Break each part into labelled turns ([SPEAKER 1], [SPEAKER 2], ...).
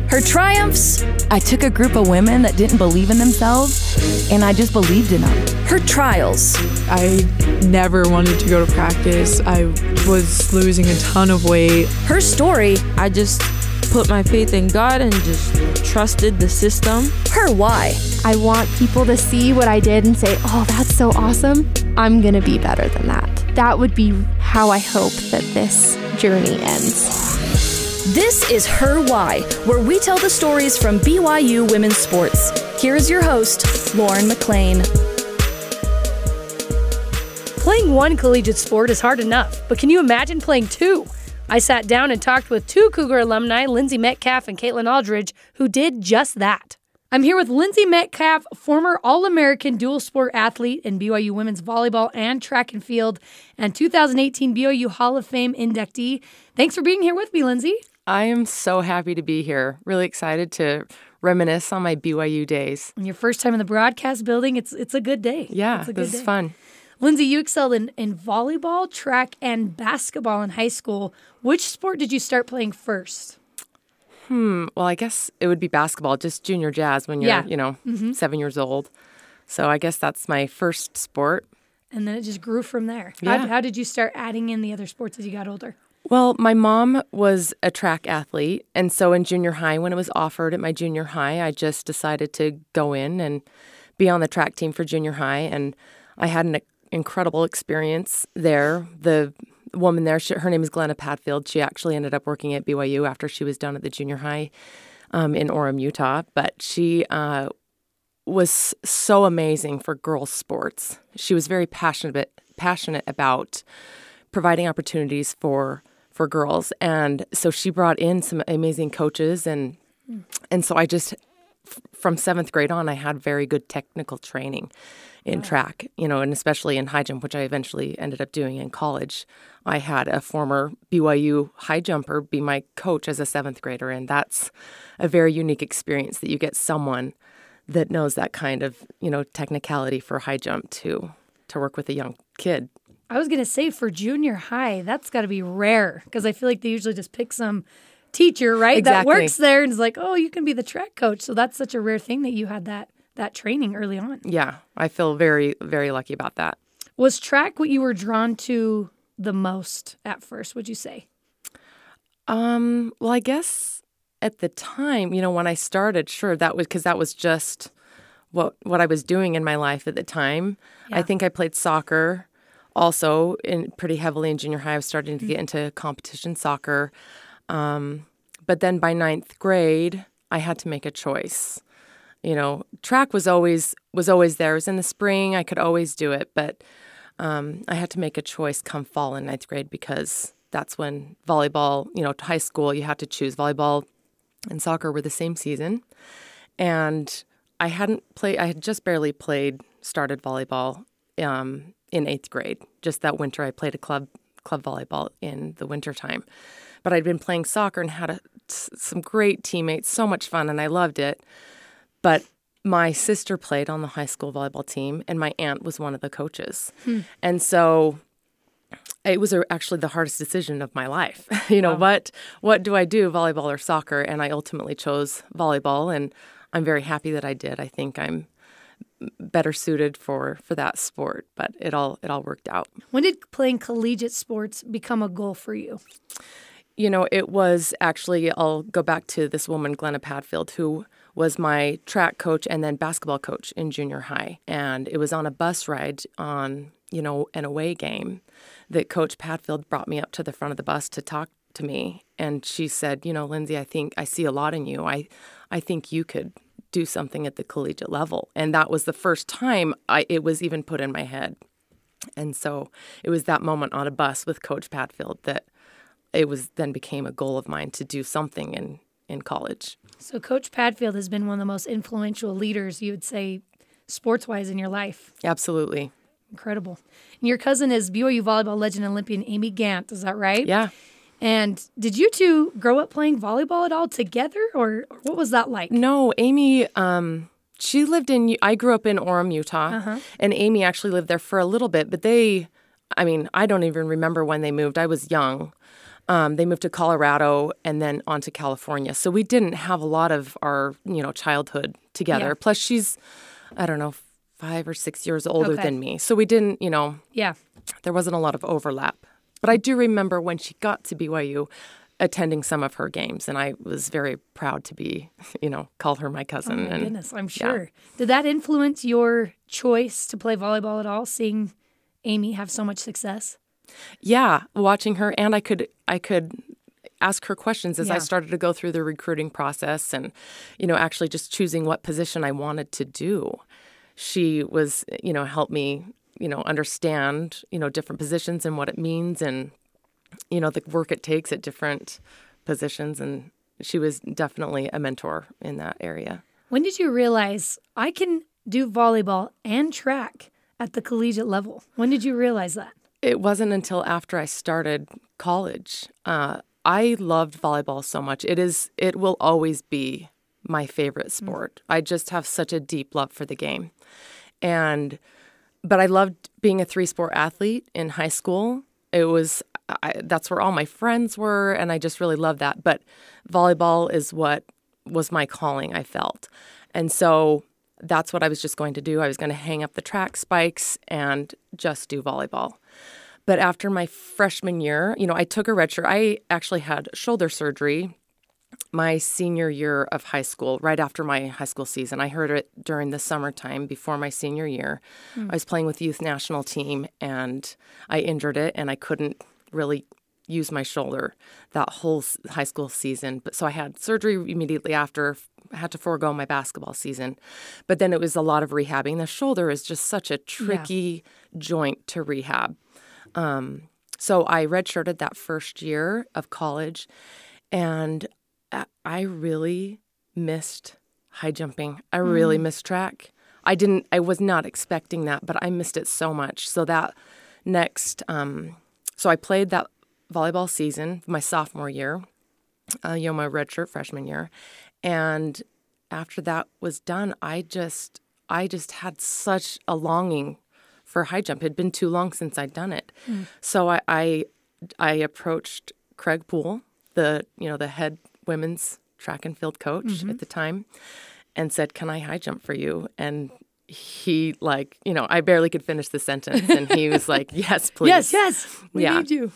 [SPEAKER 1] Her triumphs, I took a group of women that didn't believe in themselves, and I just believed in them. Her trials,
[SPEAKER 2] I never wanted to go to practice. I was losing a ton of weight.
[SPEAKER 1] Her story,
[SPEAKER 3] I just put my faith in God and just trusted the system.
[SPEAKER 1] Her why.
[SPEAKER 4] I want people to see what I did and say, oh, that's so awesome. I'm going to be better than that. That would be how I hope that this journey ends.
[SPEAKER 1] This is Her Why, where we tell the stories from BYU women's sports. Here is your host, Lauren McLean.
[SPEAKER 5] Playing one collegiate sport is hard enough, but can you imagine playing two? I sat down and talked with two Cougar alumni, Lindsey Metcalf and Caitlyn Alldredge, who did just that. I'm here with Lindsey Metcalf, former All-American dual sport athlete in BYU women's volleyball and track and field, and 2018 BYU Hall of Fame inductee. Thanks for being here with me, Lindsey.
[SPEAKER 6] I am so happy to be here. Really excited to reminisce on my BYU days.
[SPEAKER 5] And your first time in the broadcast building, it's a good day.
[SPEAKER 6] Yeah, this is fun.
[SPEAKER 5] Lindsey, you excelled in volleyball, track, and basketball in high school. Which sport did you start playing first?
[SPEAKER 6] Well, I guess it would be basketball, just junior jazz when you're, 7 years old. So I guess that's my first sport.
[SPEAKER 5] And then it just grew from there.
[SPEAKER 6] Yeah.
[SPEAKER 5] How did you start adding in the other sports as you got older?
[SPEAKER 6] Well, my mom was a track athlete. And so in junior high, when it was offered at my junior high, I just decided to go in and be on the track team for junior high. And I had an incredible experience there. The woman there, her name is Glenna Padfield. She actually ended up working at BYU after she was done at the junior high in Orem, Utah. But she was so amazing for girls' sports. She was very passionate about providing opportunities for girls. And so she brought in some amazing coaches. And so I just, from 7th grade on, I had very good technical training in track, and especially in high jump, which I eventually ended up doing in college. I had a former BYU high jumper be my coach as a 7th grader, and that's a very unique experience that you get someone that knows that kind of, technicality for high jump to work with a young kid.
[SPEAKER 5] I was going to say for junior high, that's got to be rare because I feel like they usually just pick some teacher, right,
[SPEAKER 6] Exactly.
[SPEAKER 5] that works there and is like, oh, you can be the track coach. So that's such a rare thing that you had that training early on.
[SPEAKER 6] Yeah, I feel very, very lucky about that.
[SPEAKER 5] Was track what you were drawn to the most at first, would you say?
[SPEAKER 6] Well, I guess at the time, when I started, sure, that was just what I was doing in my life at the time.
[SPEAKER 5] Yeah.
[SPEAKER 6] I think I played soccer also pretty heavily in junior high. I was starting to get into competition soccer. But then by 9th grade, I had to make a choice. Track was always there. It was in the spring. I could always do it. But I had to make a choice come fall in 9th grade because that's when volleyball, high school, you had to choose. Volleyball and soccer were the same season. And I had just barely started volleyball in 8th grade. Just that winter, I played a club volleyball in the wintertime. But I'd been playing soccer and had some great teammates, so much fun, and I loved it. But my sister played on the high school volleyball team, and my aunt was one of the coaches. And so it was actually the hardest decision of my life. Wow. What do I do, volleyball or soccer? And I ultimately chose volleyball, and I'm very happy that I did. I think I'm better suited for that sport, but it all worked out.
[SPEAKER 5] When did playing collegiate sports become a goal for you?
[SPEAKER 6] It was actually, I'll go back to this woman, Glenna Padfield, who was my track coach and then basketball coach in junior high. And it was on a bus ride on, an away game that Coach Padfield brought me up to the front of the bus to talk to me. And she said, Lindsey, I think I see a lot in you. I think you could do something at the collegiate level. And that was the first time it was even put in my head. And so it was that moment on a bus with Coach Padfield that then became a goal of mine to do something in college.
[SPEAKER 5] So Coach Padfield has been one of the most influential leaders, you would say, sports-wise in your life.
[SPEAKER 6] Absolutely.
[SPEAKER 5] Incredible. And your cousin is BYU volleyball legend Olympian Amy Gant, is that right?
[SPEAKER 6] Yeah.
[SPEAKER 5] And did you two grow up playing volleyball at all together, or what was that like?
[SPEAKER 6] No, Amy, she lived I grew up in Orem, Utah, and Amy actually lived there for a little bit, but I don't even remember when they moved. I was young. They moved to Colorado and then on to California. So we didn't have a lot of our, childhood together.
[SPEAKER 5] Yeah.
[SPEAKER 6] Plus she's, I don't know, 5 or 6 years older
[SPEAKER 5] Okay.
[SPEAKER 6] than me. So we didn't,
[SPEAKER 5] Yeah.
[SPEAKER 6] there wasn't a lot of overlap. But I do remember when she got to BYU attending some of her games, and I was very proud to be, call her my cousin.
[SPEAKER 5] Oh my goodness, I'm sure. Did that influence your choice to play volleyball at all, seeing Amy have so much success?
[SPEAKER 6] Yeah, watching her, and I could ask her questions as I
[SPEAKER 5] Yeah.
[SPEAKER 6] started to go through the recruiting process and, actually just choosing what position I wanted to do. She was, helped me, understand, different positions and what it means and, the work it takes at different positions. And she was definitely a mentor in that area.
[SPEAKER 5] When did you realize I can do volleyball and track at the collegiate level? When did you realize that?
[SPEAKER 6] It wasn't until after I started college. I loved volleyball so much. It will always be my favorite sport. I just have such a deep love for the game. But I loved being a 3-sport athlete in high school. That's where all my friends were, and I just really loved that. But volleyball is what was my calling, I felt. And so that's what I was just going to do. I was going to hang up the track spikes and just do volleyball. But after my freshman year, I took a redshirt. I actually had shoulder surgery my senior year of high school, right after my high school season. I heard it during the summertime before my senior year. I was playing with the youth national team, and I injured it, and I couldn't really use my shoulder that whole high school season. But so I had surgery immediately after. I had to forego my basketball season. But then it was a lot of rehabbing. The shoulder is just such a tricky joint to rehab. So I redshirted that first year of college, and I really missed high jumping. I really missed track. I was not expecting that, but I missed it so much. So that next, so I played that volleyball season my sophomore year, my redshirt freshman year. And after that was done, I just had such a longing for high jump. It had been too long since I'd done it. So I approached Craig Poole, the head women's track and field coach at the time, and said, "Can I high jump for you?" And he I barely could finish the sentence, and he was like, "Yes, please.
[SPEAKER 5] Yes, we need you."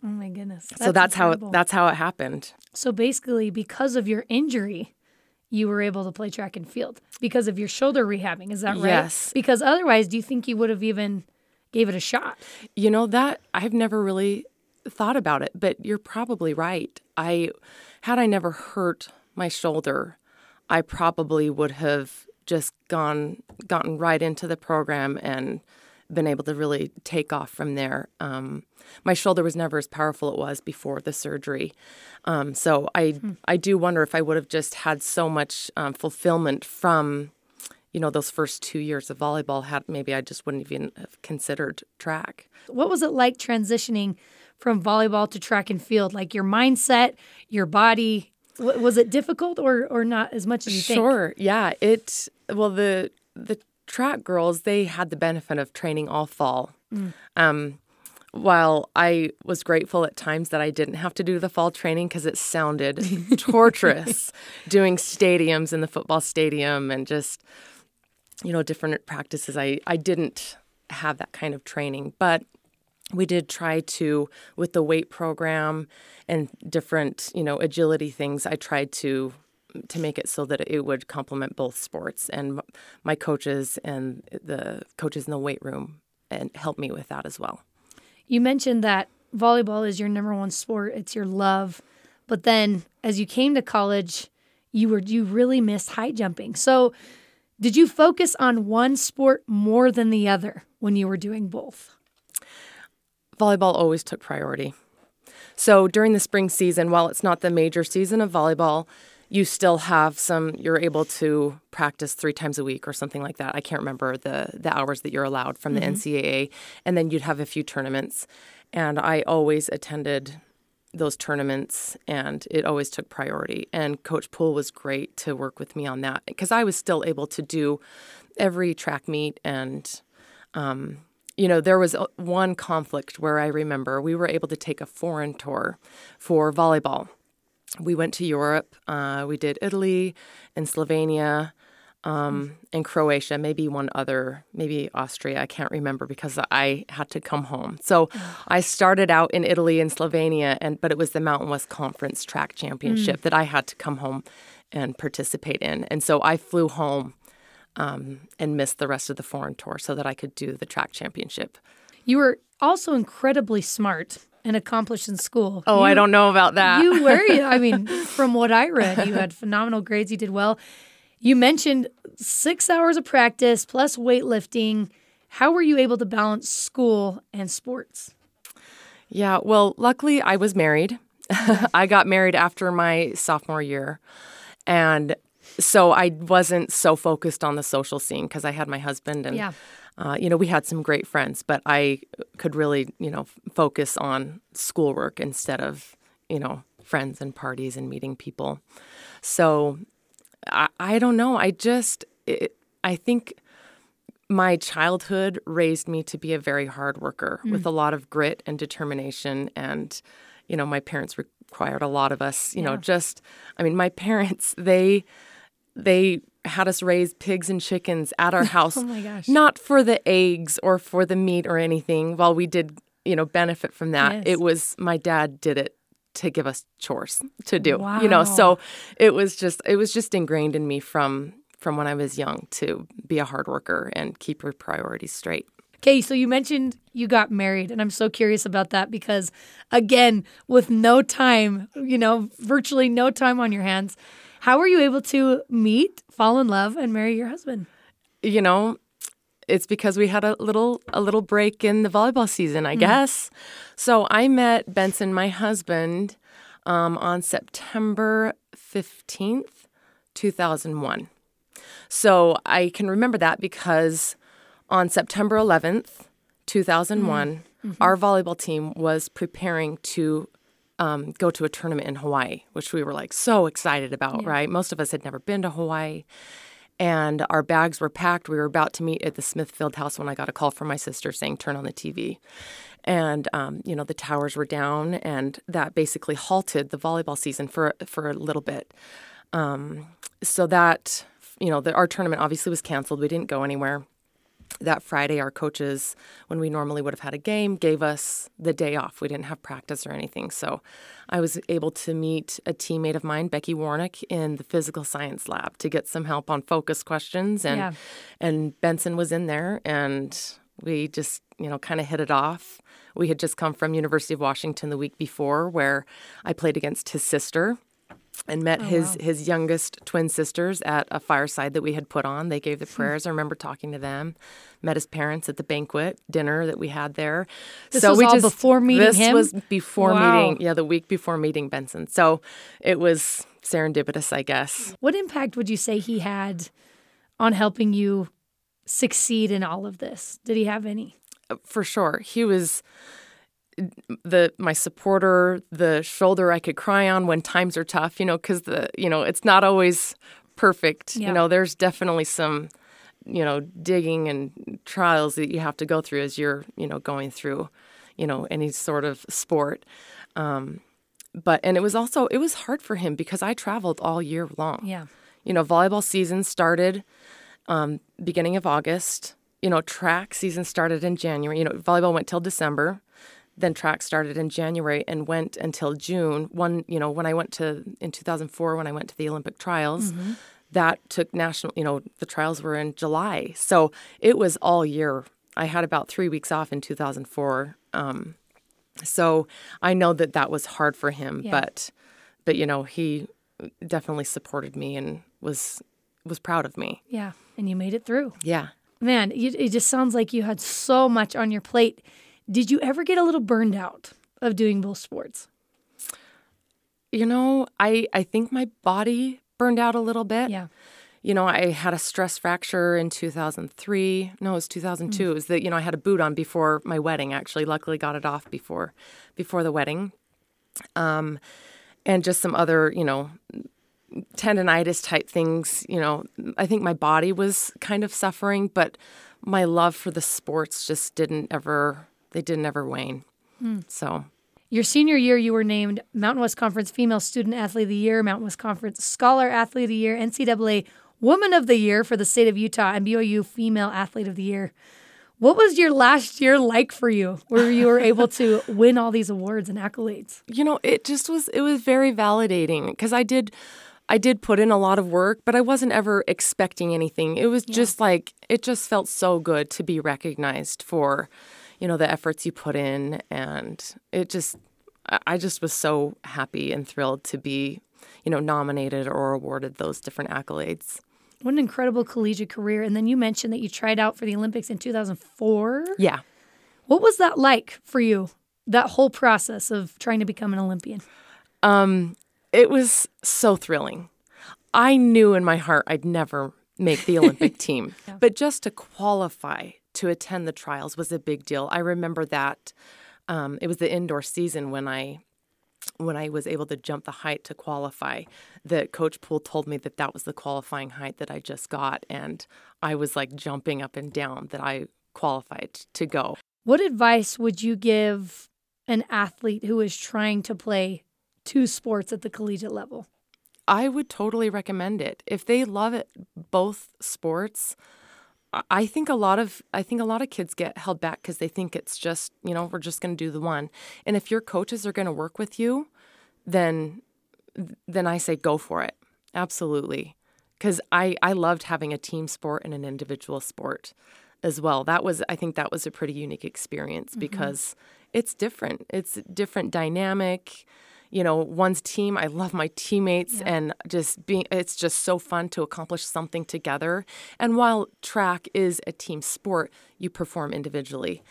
[SPEAKER 5] Oh my goodness.
[SPEAKER 6] That's
[SPEAKER 5] incredible.
[SPEAKER 6] how it happened.
[SPEAKER 5] So basically, because of your injury, you were able to play track and field because of your shoulder rehabbing. Is that right?
[SPEAKER 6] Yes.
[SPEAKER 5] Because otherwise, do you think you would have even gave it a shot?
[SPEAKER 6] That I've never really thought about it, but you're probably right. Had I never hurt my shoulder, I probably would have just gotten right into the program and been able to really take off from there. My shoulder was never as powerful as it was before the surgery. So I do wonder if I would have just had so much fulfillment from, those first 2 years of volleyball, maybe I just wouldn't even have considered track.
[SPEAKER 5] What was it like transitioning from volleyball to track and field? Like your mindset, your body, was it difficult or not as much as you think?
[SPEAKER 6] Sure, yeah. The track girls, they had the benefit of training all fall. While I was grateful at times that I didn't have to do the fall training because it sounded torturous doing stadiums in the football stadium and just, different practices. I didn't have that kind of training, but we did try to, with the weight program and different, agility things, I tried to make it so that it would complement both sports, and my coaches and the coaches in the weight room and helped me with that as well.
[SPEAKER 5] You mentioned that volleyball is your number one sport. It's your love. But then as you came to college, you really missed high jumping. So did you focus on one sport more than the other when you were doing both?
[SPEAKER 6] Volleyball always took priority. So during the spring season, while it's not the major season of volleyball, you still have you're able to practice 3 times a week or something like that. I can't remember the hours that you're allowed from the NCAA. And then you'd have a few tournaments. And I always attended those tournaments, and it always took priority. And Coach Poole was great to work with me on that because I was still able to do every track meet and there was one conflict where I remember we were able to take a foreign tour for volleyball. We went to Europe. We did Italy and Slovenia and Croatia, maybe one other, maybe Austria. I can't remember because I had to come home. So I started out in Italy and Slovenia, but it was the Mountain West Conference track championship that I had to come home and participate in. And so I flew home and missed the rest of the foreign tour so that I could do the track championship.
[SPEAKER 5] You were also incredibly smart and accomplished in school.
[SPEAKER 6] Oh, I don't know about that.
[SPEAKER 5] You were. I mean, from what I read, you had phenomenal grades. You did well. You mentioned 6 hours of practice plus weightlifting. How were you able to balance school and sports?
[SPEAKER 6] Yeah, well, luckily I was married. I got married after my sophomore year. And so I wasn't so focused on the social scene because I had my husband and, we had some great friends, but I could really, focus on schoolwork instead of, friends and parties and meeting people. So I don't know. I think my childhood raised me to be a very hard worker with a lot of grit and determination. And, my parents required a lot of us, my parents, they had us raise pigs and chickens at our house.
[SPEAKER 5] Oh my gosh.
[SPEAKER 6] Not for the eggs or for the meat or anything. While we did, benefit from that,
[SPEAKER 5] Yes.
[SPEAKER 6] it was my dad did it to give us chores to do.
[SPEAKER 5] Wow.
[SPEAKER 6] So it was just ingrained in me from when I was young to be a hard worker and keep your priorities straight.
[SPEAKER 5] Okay, so you mentioned you got married, and I'm so curious about that because, again, with no time, virtually no time on your hands, how were you able to meet, fall in love, and marry your husband?
[SPEAKER 6] It's because we had a little break in the volleyball season, I guess. So I met Benson, my husband, on September 15th, 2001. So I can remember that because on September 11th, 2001, our volleyball team was preparing to go to a tournament in Hawaii, which we were so excited about, right? Most of us had never been to Hawaii. And our bags were packed. We were about to meet at the Smith Fieldhouse when I got a call from my sister saying, turn on the TV. And, the towers were down, and that basically halted the volleyball season for a little bit. So that, our tournament obviously was canceled. We didn't go anywhere. That Friday, our coaches, when we normally would have had a game, gave us the day off. We didn't have practice or anything. So I was able to meet a teammate of mine, Becky Warnick, in the physical science lab to get some help on focus questions. And Benson was in there, and we just, kind of hit it off. We had just come from University of Washington the week before, where I played against his sister and met his youngest twin sisters at a fireside that we had put on. They gave the prayers. I remember talking to them. Met his parents at the banquet dinner that we had there.
[SPEAKER 5] This was all before meeting him?
[SPEAKER 6] This was before meeting, the week before meeting Benson. So it was serendipitous, I guess.
[SPEAKER 5] What impact would you say he had on helping you succeed in all of this? Did he have any?
[SPEAKER 6] For sure. He was my supporter, the shoulder I could cry on when times are tough, because it's not always perfect.
[SPEAKER 5] Yeah.
[SPEAKER 6] There's definitely some, digging and trials that you have to go through as you're, going through, any sort of sport. And it was hard for him because I traveled all year long.
[SPEAKER 5] Yeah.
[SPEAKER 6] Volleyball season started beginning of August. Track season started in January. Volleyball went till December. Then track started in January and went until June. When I went in 2004, when I went to the Olympic trials, that took the trials were in July. So it was all year. I had about 3 weeks off in 2004. So I know that was hard for him, but he definitely supported me and was proud of me.
[SPEAKER 5] Yeah. And you made it through.
[SPEAKER 6] Yeah.
[SPEAKER 5] Man, it just sounds like you had so much on your plate. Did you ever get a little burned out of doing both sports?
[SPEAKER 6] I think my body burned out a little bit.
[SPEAKER 5] Yeah.
[SPEAKER 6] I had a stress fracture in 2003. No, it was 2002. It was that, I had a boot on before my wedding, actually. Luckily got it off before the wedding. And just some other, tendinitis type things. I think my body was kind of suffering, but my love for the sports just didn't ever wane. So
[SPEAKER 5] your senior year, you were named Mountain West Conference Female Student Athlete of the Year, Mountain West Conference Scholar Athlete of the Year, NCAA Woman of the Year for the state of Utah, and BYU Female Athlete of the Year. What was your last year like for you, where you were able to win all these awards and accolades?
[SPEAKER 6] It was very validating, because I did put in a lot of work, but I wasn't ever expecting anything. It was just it just felt so good to be recognized for, the efforts you put in. And I just was so happy and thrilled to be, nominated or awarded those different accolades.
[SPEAKER 5] What an incredible collegiate career. And then you mentioned that you tried out for the Olympics in 2004.
[SPEAKER 6] Yeah.
[SPEAKER 5] What was that like for you, that whole process of trying to become an Olympian?
[SPEAKER 6] It was so thrilling. I knew in my heart I'd never make the Olympic team. Yeah. But just to qualify to attend the trials was a big deal. I remember that it was the indoor season when I was able to jump the height to qualify, that Coach Poole told me that was the qualifying height that I just got. And I was like jumping up and down that I qualified to go.
[SPEAKER 5] What advice would you give an athlete who is trying to play 2 sports at the collegiate level?
[SPEAKER 6] I would totally recommend it. If they love it, both sports, I think a lot of kids get held back because they think it's just, we're just going to do the one. And if your coaches are going to work with you, then I say go for it. Absolutely. Because I loved having a team sport and an individual sport as well. I think that was a pretty unique experience because it's different. It's different dynamic. One's team, I love my teammates, and it's just so fun to accomplish something together. And while track is a team sport, you perform individually.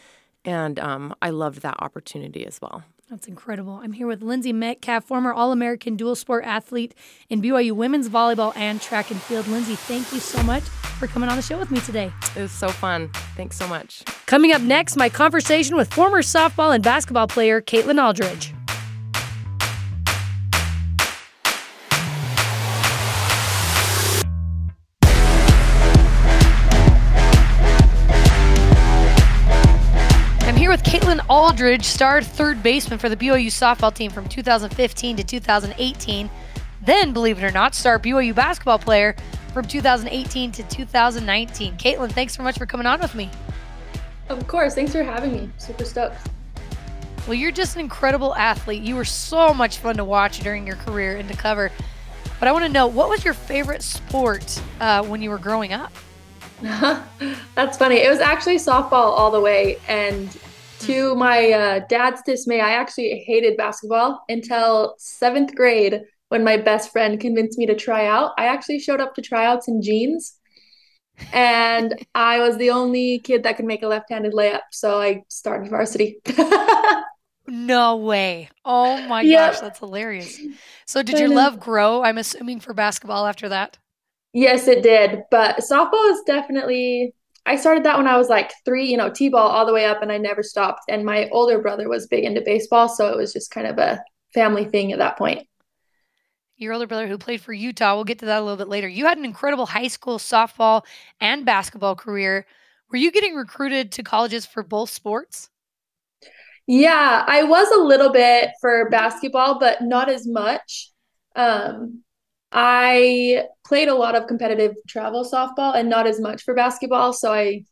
[SPEAKER 6] And I loved that opportunity as well.
[SPEAKER 5] That's incredible. I'm here with Lindsey Metcalf, former All-American dual sport athlete in BYU women's volleyball and track and field. Lindsey, thank you so much for coming on the show with me today.
[SPEAKER 6] It was so fun. Thanks so much.
[SPEAKER 5] Coming up next, my conversation with former softball and basketball player Caitlyn Alldredge. With Caitlyn Alldredge, star third baseman for the BYU softball team from 2015 to 2018. Then, believe it or not, star BYU basketball player from 2018 to 2019. Caitlyn, thanks so much for coming on with me.
[SPEAKER 7] Of course. Thanks for having me. Super stoked.
[SPEAKER 5] Well, you're just an incredible athlete. You were so much fun to watch during your career and to cover. But I want to know, what was your favorite sport when you were growing up?
[SPEAKER 7] That's funny. It was actually softball all the way. And to my dad's dismay, I actually hated basketball until 7th grade when my best friend convinced me to try out. I actually showed up to tryouts in jeans, and I was the only kid that could make a left-handed layup, so I started varsity.
[SPEAKER 5] No way. Oh my gosh, that's hilarious. So did your love grow, I'm assuming, for basketball after that?
[SPEAKER 7] Yes, it did. But softball is definitely... I started that when I was like 3, t-ball all the way up, and I never stopped. And my older brother was big into baseball, so it was just kind of a family thing at that point.
[SPEAKER 5] Your older brother who played for Utah, we'll get to that a little bit later. You had an incredible high school softball and basketball career. Were you getting recruited to colleges for both sports?
[SPEAKER 7] Yeah, I was a little bit for basketball, but not as much. I played a lot of competitive travel softball and not as much for basketball. So I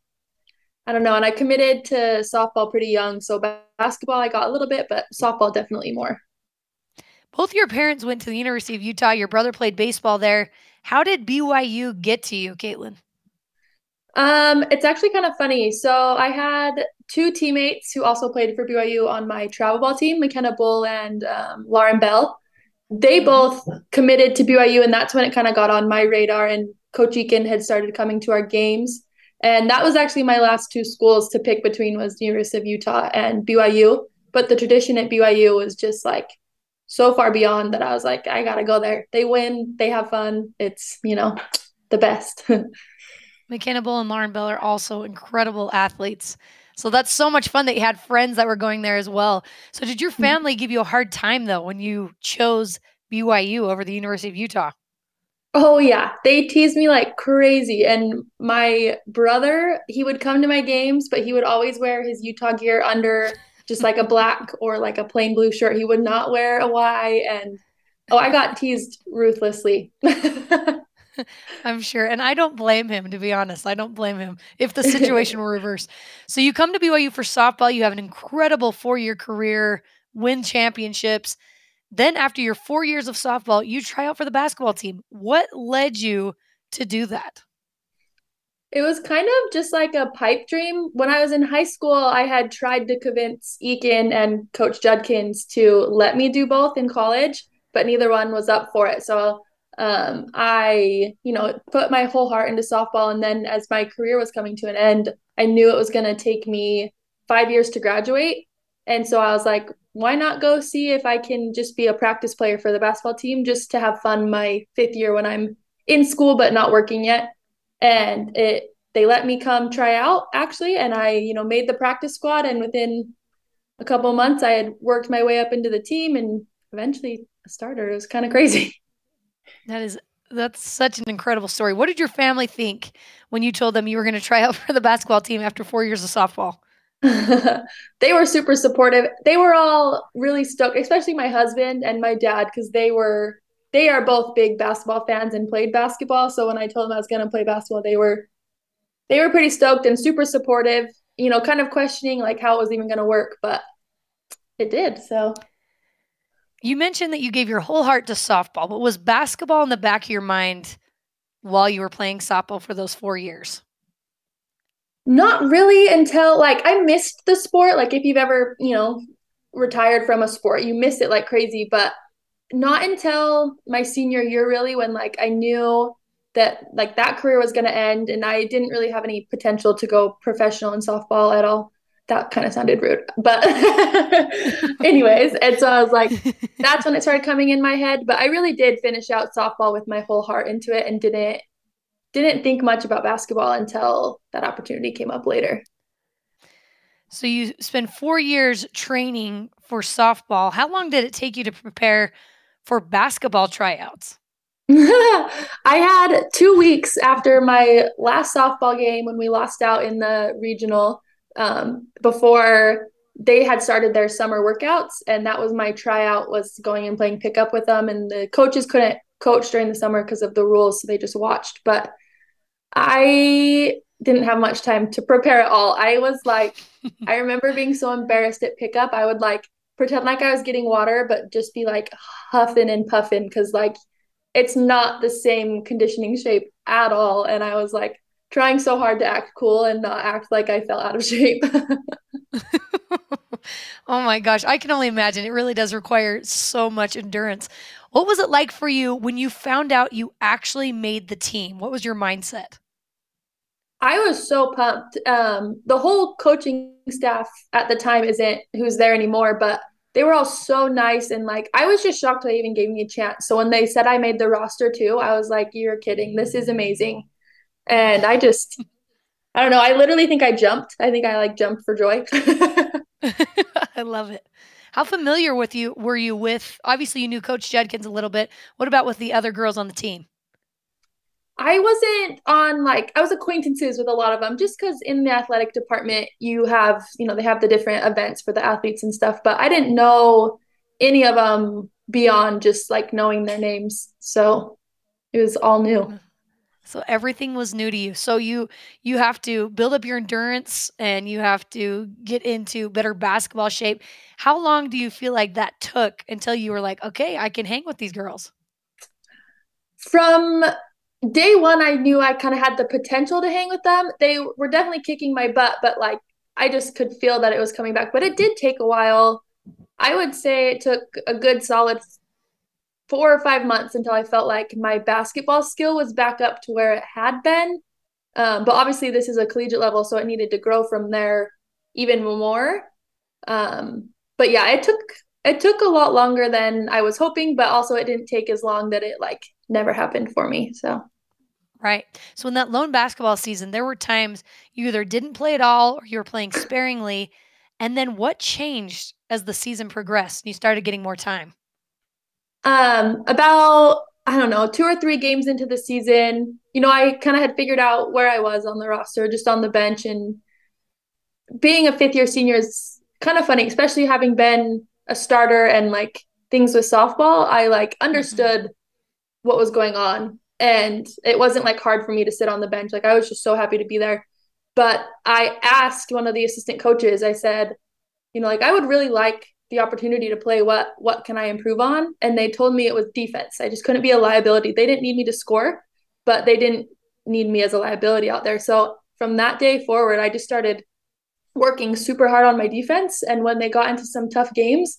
[SPEAKER 7] don't know. And I committed to softball pretty young. So basketball, I got a little bit, but softball definitely more.
[SPEAKER 5] Both your parents went to the University of Utah. Your brother played baseball there. How did BYU get to you, Caitlyn?
[SPEAKER 7] It's actually kind of funny. So I had 2 teammates who also played for BYU on my travel ball team, McKenna Bull and Lauren Bell. They both committed to BYU, and that's when it kind of got on my radar, and Coach Eakin had started coming to our games. And that was actually my last 2 schools to pick between, was the University of Utah and BYU. But the tradition at BYU was just like so far beyond that I was like, I got to go there. They win. They have fun. It's, the best.
[SPEAKER 5] McKenna Bull and Lauren Bell are also incredible athletes. So that's so much fun that you had friends that were going there as well. So did your family give you a hard time, though, when you chose BYU over the University of Utah?
[SPEAKER 7] Oh yeah, they teased me like crazy. And my brother, he would come to my games, but he would always wear his Utah gear under just like a black or like a plain blue shirt. He would not wear a Y. And oh, I got teased ruthlessly.
[SPEAKER 5] I'm sure. And I don't blame him, to be honest. I don't blame him if the situation were reversed. So you come to BYU for softball. You have an incredible 4-year career, win championships. Then after your 4 years of softball, you try out for the basketball team. What led you to do that?
[SPEAKER 7] It was kind of just like a pipe dream. When I was in high school, I had tried to convince Eakin and Coach Judkins to let me do both in college, but neither one was up for it. So I, put my whole heart into softball. And then as my career was coming to an end, I knew it was going to take me 5 years to graduate. And so I was like, why not go see if I can just be a practice player for the basketball team just to have fun my 5th year when I'm in school but not working yet. And they let me come try out actually, and I made the practice squad, and within a couple of months I had worked my way up into the team and eventually a starter. It was kind of crazy.
[SPEAKER 5] That's such an incredible story. What did your family think when you told them you were going to try out for the basketball team after 4 years of softball?
[SPEAKER 7] They were super supportive. They were all really stoked, especially my husband and my dad, because they are both big basketball fans and played basketball. So when I told them I was going to play basketball, they were pretty stoked and super supportive, kind of questioning like how it was even going to work, but it did. So
[SPEAKER 5] you mentioned that you gave your whole heart to softball, but was basketball in the back of your mind while you were playing softball for those 4 years?
[SPEAKER 7] Not really, until like I missed the sport. Like if you've ever, retired from a sport, you miss it like crazy, but not until my senior year really, when like I knew that like that career was going to end and I didn't really have any potential to go professional in softball at all. That kind of sounded rude, but anyways, and so I was like, that's when it started coming in my head. But I really did finish out softball with my whole heart into it and didn't think much about basketball until that opportunity came up later.
[SPEAKER 5] So you spent 4 years training for softball. How long did it take you to prepare for basketball tryouts?
[SPEAKER 7] I had 2 weeks after my last softball game when we lost out in the regional, before they had started their summer workouts. And that was my tryout, was going and playing pickup with them. And the coaches couldn't coach during the summer because of the rules, so they just watched. But I didn't have much time to prepare at all. I was like, I remember being so embarrassed at pickup. I would like pretend like I was getting water, but just be like huffing and puffing because like it's not the same conditioning shape at all. And I was like trying so hard to act cool and not act like I fell out of shape.
[SPEAKER 5] Oh my gosh, I can only imagine. It really does require so much endurance. What was it like for you when you found out you actually made the team? What was your mindset?
[SPEAKER 7] I was so pumped. The whole coaching staff at the time isn't who's there anymore, but they were all so nice. And like, I was just shocked they even gave me a chance. So when they said I made the roster too, I was like, you're kidding. This is amazing. And I don't know. I literally think I jumped. I think I like jumped for joy.
[SPEAKER 5] I love it. How familiar were you with, obviously you knew Coach Judkins a little bit. What about with the other girls on the team?
[SPEAKER 7] I wasn't on I was acquaintances with a lot of them just because in the athletic department you have, they have the different events for the athletes and stuff, but I didn't know any of them beyond just like knowing their names. So it was all new.
[SPEAKER 5] So everything was new to you. So you have to build up your endurance and you have to get into better basketball shape. How long do you feel like that took until you were like, okay, I can hang with these girls?
[SPEAKER 7] From day one, I knew I kind of had the potential to hang with them. They were definitely kicking my butt, but like I just could feel that it was coming back. But it did take a while. I would say it took a good solid 4 or 5 months until I felt like my basketball skill was back up to where it had been. But obviously this is a collegiate level, so it needed to grow from there even more. But yeah, it took a lot longer than I was hoping, but also it didn't take as long that it like never happened for me. So.
[SPEAKER 5] Right. So in that lone basketball season, there were times you either didn't play at all or you were playing sparingly. And then what changed as the season progressed and you started getting more time?
[SPEAKER 7] I I don't know, 2 or 3 games into the season, I kind of had figured out where I was on the roster, just on the bench. And being a 5th-year senior is kind of funny, especially having been a starter and like things with softball. I like understood what was going on, and it wasn't like hard for me to sit on the bench. Like I was just so happy to be there. But I asked one of the assistant coaches, I said, like I would really like the opportunity to play. What can I improve on? And they told me it was defense. I just couldn't be a liability. They didn't need me to score, but they didn't need me as a liability out there. So from that day forward, I just started working super hard on my defense. And when they got into some tough games,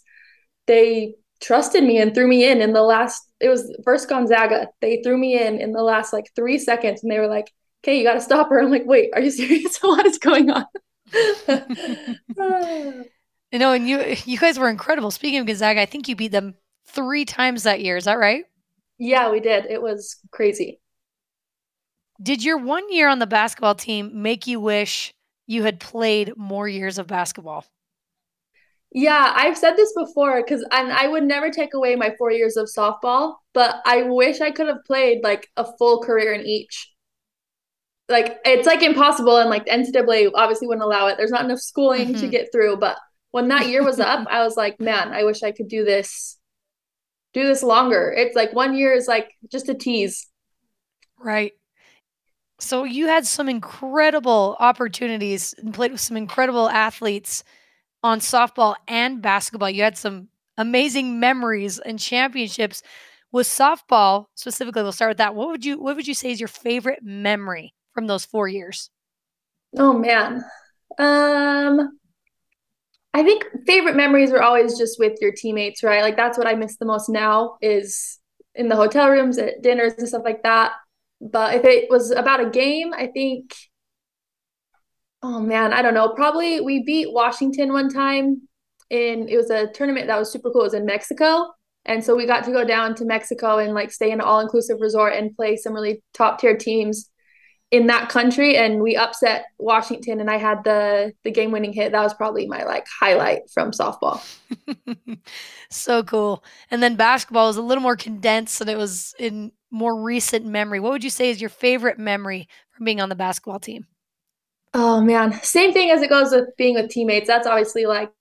[SPEAKER 7] they trusted me and threw me in it was versus Gonzaga. They threw me in the last like 3 seconds, and they were like, okay, you got to stop her. I'm like, wait, are you serious? What is going on?
[SPEAKER 5] And you guys were incredible. Speaking of Gonzaga, I think you beat them 3 times that year. Is that right?
[SPEAKER 7] Yeah, we did. It was crazy.
[SPEAKER 5] Did your 1 year on the basketball team make you wish you had played more years of basketball?
[SPEAKER 7] Yeah, I've said this before and I would never take away my 4 years of softball, but I wish I could have played like a full career in each. Like it's like impossible, and like the NCAA obviously wouldn't allow it. There's not enough schooling to get through. But when that year was up, I was like, man, I wish I could do this longer. It's like 1 year is like just a tease.
[SPEAKER 5] Right. So you had some incredible opportunities and played with some incredible athletes on softball and basketball. You had some amazing memories and championships. With softball specifically, we'll start with that. What would you say is your favorite memory from those 4 years?
[SPEAKER 7] Oh man. I think favorite memories were always just with your teammates, right? Like that's what I miss the most now, is in the hotel rooms, at dinners and stuff like that. But if it was about a game, I think, oh man, I don't know. Probably we beat Washington one time it was a tournament that was super cool. It was in Mexico. And so we got to go down to Mexico and like stay in an all-inclusive resort and play some really top-tier teams in that country. And we upset Washington, and I had the game-winning hit. That was probably my like highlight from softball.
[SPEAKER 5] So cool. And then basketball was a little more condensed, and it was in more recent memory. What would you say is your favorite memory from being on the basketball team?
[SPEAKER 7] Oh man, same thing as it goes with being with teammates. That's obviously like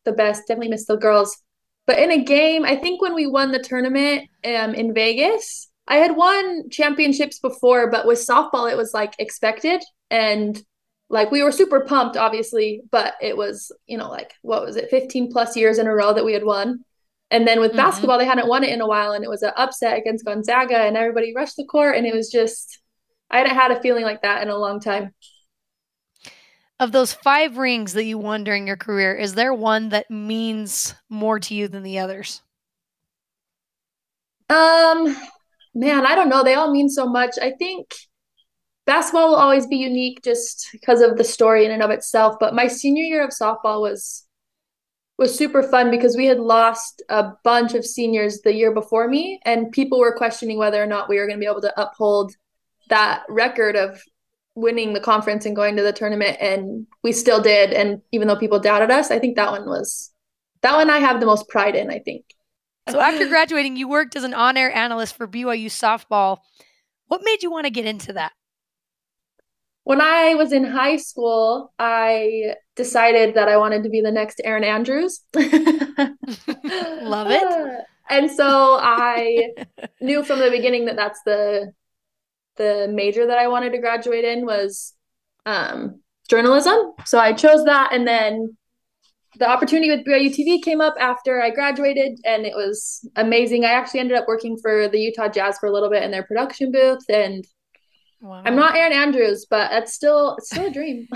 [SPEAKER 7] the best. Definitely miss the girls. But in a game, I think when we won the tournament in Vegas, I had won championships before, but with softball, it was like expected. And like we were super pumped, obviously, but it was, like, what was it, 15 plus years in a row that we had won. And then with basketball, they hadn't won it in a while, and it was an upset against Gonzaga, and everybody rushed the court. And it was just, I hadn't had a feeling like that in a long time.
[SPEAKER 5] Of those 5 rings that you won during your career, is there one that means more to you than the others?
[SPEAKER 7] Man, I don't know. They all mean so much. I think basketball will always be unique just because of the story in and of itself. But my senior year of softball was super fun because we had lost a bunch of seniors the year before me, and people were questioning whether or not we were going to be able to uphold that record of winning the conference and going to the tournament, and we still did. And even though people doubted us, I think that one I have the most pride in, I think.
[SPEAKER 5] So after graduating, you worked as an on-air analyst for BYU softball. What made you want to get into that?
[SPEAKER 7] When I was in high school, I decided that I wanted to be the next Erin Andrews.
[SPEAKER 5] Love it.
[SPEAKER 7] And so I knew from the beginning that that's the major that I wanted to graduate in was journalism. So I chose that, and then the opportunity with BYUtv came up after I graduated, and it was amazing. I actually ended up working for the Utah Jazz for a little bit in their production booth, and wow. I'm not Erin Andrews, but it's still a dream.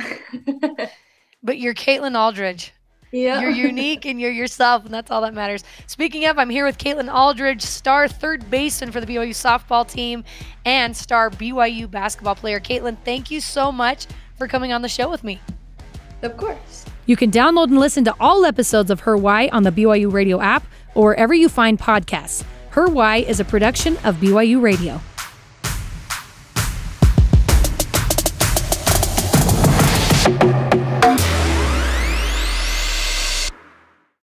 [SPEAKER 5] But you're Caitlyn Alldredge.
[SPEAKER 7] Yeah.
[SPEAKER 5] You're unique and you're yourself, and that's all that matters. Speaking of, I'm here with Caitlyn Alldredge, star third baseman for the BYU softball team and star BYU basketball player. Caitlyn, thank you so much for coming on the show with me.
[SPEAKER 7] Of course.
[SPEAKER 5] You can download and listen to all episodes of Her Why on the BYU Radio app or wherever you find podcasts. Her Why is a production of BYU Radio.